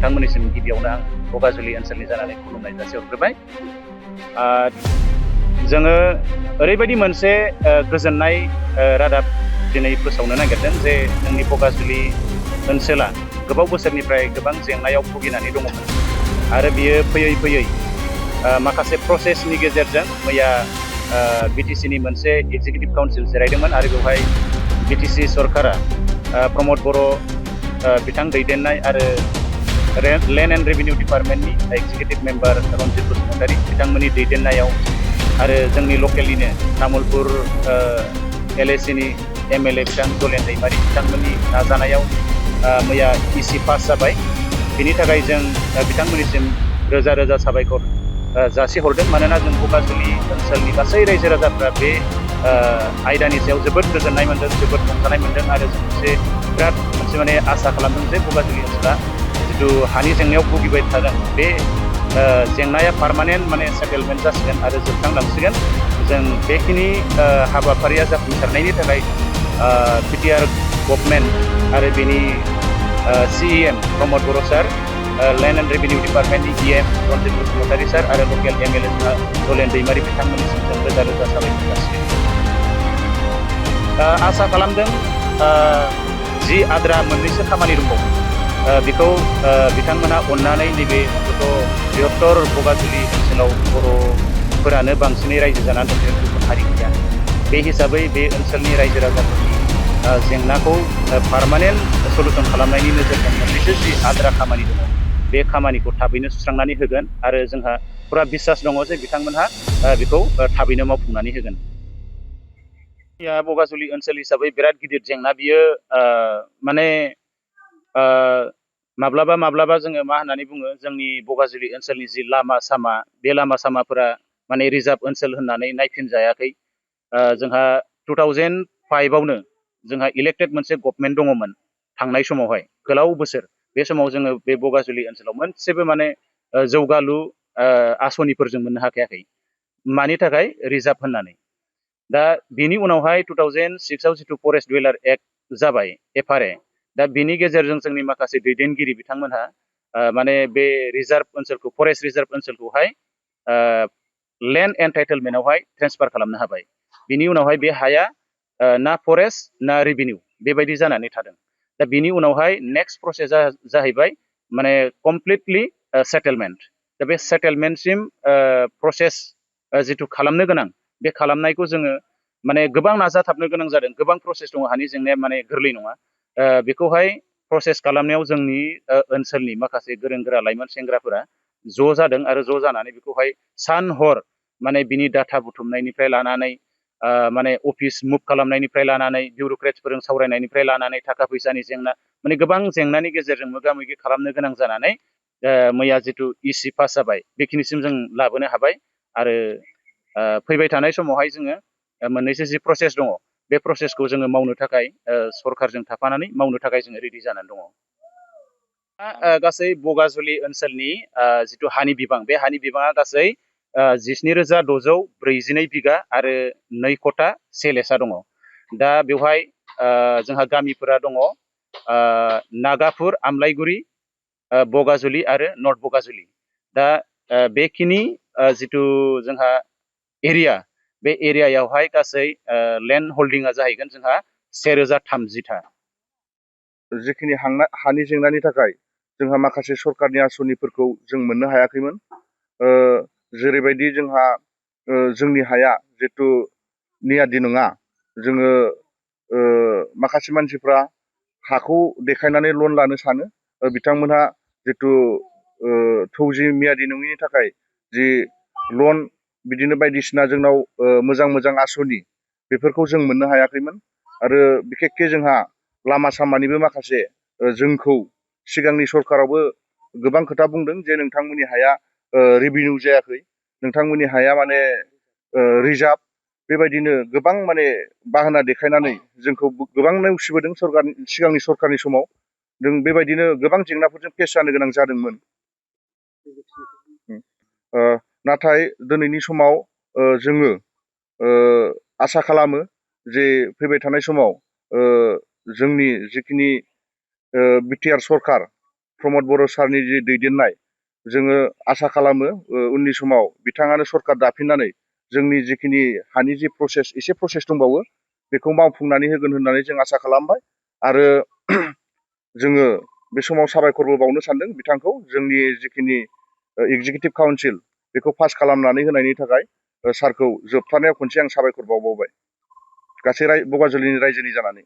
बिथांमोननिसिम गिबियावनो आं बगाजुलि ओनसोलनि जानानै खुलुमनाय जासिहरग्रोबाय। जोङो ओरैबायदि मोनसे गोजोननाय रादाब दिनै फोसावनो नागिरदों जे जोंनि बगाजुलि ओनसोला गोबाव बोसोरनिफ्राय गोबां जेंनायाव भुगिनानै दङमोन आरो बियो फैयै फैयै माखासे प्रसेसनि गेजेरजों मैया बिटिसिनि मोनसे एगजिकिउटिभ काउन्सिल जिरायदोंमोन आरो बेवहाय बिटिसि सरकारा प्रमद बर' बिथां दैदेननाय आरो लेन्ड एन्ड रेभिनिउ डिपार्टमेन्टनि एक्जिकिउटिभ मेम्बार रन्जित बसुमतारी बिथांमोननि दैदेननायाव आरो जोंनि लकेलनिनो तामुलपुर LACनि MLA बिथां जलेन दैमारि बिथांमोननि नाजानायाव मैया इसि पास जाबाय। बिनि थाखाय जों बिथांमोननिसिम रोजा रोजा साबायखर जासिहरदों। मानोना जों बगाजुलि ओनसोलनि गासै रायजो राजाफ्रा बे आयदानि सायाव जोबोद गोजोननाय मोनदों, जोबोद रंजानाय मोनदों आरो जों बिराद मोनसे माने आसा खालामदों जे बगाजुलि ओनसोला जिथु हानि जेंनायाव भुगिबाय थादों बे जेंनाया पार्मानेन्ट माने सेटेलमेन्ट जासिगोन आरो जोबस्रांलांसिगोन। जों बेखिनि हाबाफारिया जाफुंसारनायनि थाखाय BTR गभर्नमेन्ट आरो बेनि CEM Pramod Boro' sir, land and revenue डिपार्टमेन्टनि EM रन्जित बसुमतारी सार आरो लकेल MLA जलेन दैमारि बिथांमोननिसिम जों रोजा रोजा साबायखर जासिगोन। आसा खालामदों जि आद्रा मोननैसो खामानि दंबावो बेखौ बिथांमोना अननानै नैबे बृहत्तर बगाजुलि ओनसोलाव बर'फोरानो बांसिनै रायजो जानानै दं, गुबुन हारि गैया। बे हिसाबै बे ओनसोलनि रायजो राजाफोरनि जेंनाखौ पार्मानेन्ट सलुसन खालामनायनि नोजोरजों मोननैसो जि आद्रा खामानि दङ बे खामानिखौ थाबैनो सुस्रांनानै होगोन आरो जोंहा पुरा बिसास दङ जे बिथांमोनहा बेखौ थाबैनो मावफुंनानै होगोन। बगाजुलि ओनसोल हिसाबै बिराद गिदिर जेंना बियो माने माब्लाबा माब्लाबा जोङो मा होननानै बुङो जोंनि बगाजुलि ओनसोलनि जि लामा सामा बे लामा सामाफोरा माने रिजार्भ ओनसोल होननानै नायफिनजायाखै। जोंहा 2005आवनो जोंहा इलेक्टेड मोनसे गभर्नमेन्ट दङमोन थांनाय समावहाय गोलाव बोसोर। बे समाव जोङो बे बगाजुलि ओनसोलाव मोनसेबो माने जौगालु आसनिफोर जों मोननो हाखायाखै। मानि थाखाय? रिजार्भ होननानै। दा बिनि उनावहाय 2006आव जिथु फरेस्ट डुवेलार एक्ट जाबाय FRA, दा बिनि गेजेरजों जोंनि माखासे दैदेनगिरि बिथांमोनहा माने बे रिजार्भ ओनसोलखौ फरेस्ट रिजार्भ ओनसोलखौहाय लेन्ड एन्टाइटेलमेन्टआवहाय ट्रेन्सफार खालामनो हाबाय। बिनि उनावहाय बे हाया ना फरेस्ट ना रेभिनिउ बेबायदि जानानै थादों। दा बिनि उनावहाय नेक्स्ट प्रसेसा जाहैबाय माने कमप्लिटलि सेटेलमेन्ट। दा बे सेटेलमेन्टसिम प्रसेस जिथु खालामनो गोनां बे खालामनायखौ जोङो माने गोबां नाजाथाबनो गोनां जादों। गोबां प्रसेस दङ, हानि जेंनाया माने गोरलै नङा। बेखौहाय प्रसेस खालामनायाव जोंनि ओनसोलनि माखासे गोरों गोरा लाइमोन सेंग्राफोरा ज' जादों आरो ज' जानानै बेखौहाय सान हर माने बिनि डाटा बुथुमनायनिफ्राय लानानै माने अफिस मुभ खालामनायनिफ्राय लानानै बिउर'क्रेट्सफोरजों सावरायनायनिफ्राय लानानै थाखा फैसानि जेंना माने गोबां जेंनानि गेजेरजों मोगा मोगि खालामनो गोनां जानानै मैया जिथु इसि पास जाबाय बेखिनिसिम जों लाबोनो हाबाय। आरो फैबाय थानाय समावहाय जोङो मोननैसो जि प्रसेस दङ बे प्रसेसखौ जोङो मावनो थाखाय सरकारजों थाफानानै मावनो थाखाय जोङो रेडि जानानै दङ। गासै बगाजुलि ओनसोलनि जिथु हानि बिबां बे हानि बिबाङा गासै 17,642 बिगा आरो 2 खथा सेलेसा दङ। दा बेवहाय जोंहा गामिफोरा दङ नागापुर, आमलाइगुरि, बगाजुलि आरो नर्थ बगाजुलि। दा बेखिनि जिथु जोंहा एरिया बे एरियायावहाय गासै लेन्ड हल्डिंआ जाहैगोन जोंहा 1030था। जिखिनि हानि जेंनानि थाखाय जोंहा माखासे सरकारनि आसनिफोरखौ जों मोननो हायाखैमोन। जेरैबायदि जोंहा जोंनि हाया जितु नियादि नङा, जोङो माखासे मानसिफ्रा हाखौ देखायनानै लन लानो सानो। बिथांमोनहा जितु थौजि मियादि नङिनि थाखाय जि लन बिदिनो बायदिसिना जोंनाव मोजां मोजां आसनि बेफोरखौ जों मोननो हायाखैमोन। आरो बिखेखके जोंहा लामा सामानिबो माखासे जोंखौ सिगांनि सरकारावबो गोबां खोथा बुंदों जे नोंथांमोननि हाया रेभिनिउ जायाखै, नोंथांमोननि हाया माने रिजार्भ, बेबायदिनो गोबां माने बाहाना देखायनानै जोंखौ गोबां नेवसिबोदों सिगांनि सरकारनि समाव। जों बेबायदिनो गोबां जेंनाफोरजों फेस जानो गोनां जादोंमोन। नाथाय दिनैनि समाव जोङो आसा खालामो जे फैबाय थानाय समाव जोंनि जिखिनि BTR सरकार प्रमद बर' सारनि जि दैदेननाय जोङो आसा खालामो उननि समाव बिथाङानो सरकार दाफिननानै जोंनि जिखिनि हानि जि एसे प्रसेस दंबावो बेखौ मावफुंनानै होगोन होननानै जों आसा खालामबाय आरो जोङो बे समाव साबायखरबो बावनो सानदों बिथांखौ जोंनि जिखिनि एगजिकिउटिभ काउन्सिल बेखौ पास खालामनानै होनायनि थाखाय सारखौ जोबथारनायाव खनसे आं साबायखर बावबावबाय गासै बगाजुलिनि रायजोनि जानानै।